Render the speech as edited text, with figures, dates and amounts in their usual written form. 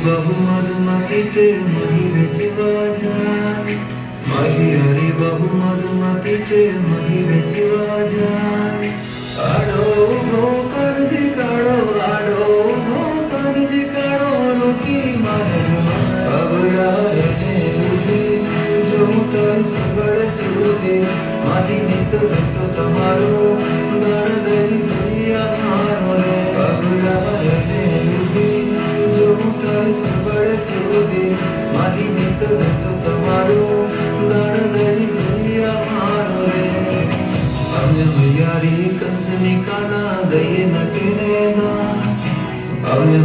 बहु मधुमती ते मही वेचवा जाय मही हरी बहु मधुमती ते मही वेचवा जाय आडो उभो करजे काळो आडो उभो करजे काळो रोकी मारे अबડાને ઊભી જોઉં તારી સગડ સુધી મારી નીત રચો તમારો ગણ દઈ જઈ અમારો રે અબડાને ઊભી જોઉં તારી સગડ સુધી મારી નીત રચો તમારો ગણ દઈ જઈ અમારો રે અમને મૈયારી કંસની કાના દઈએ નટીને ગા અમને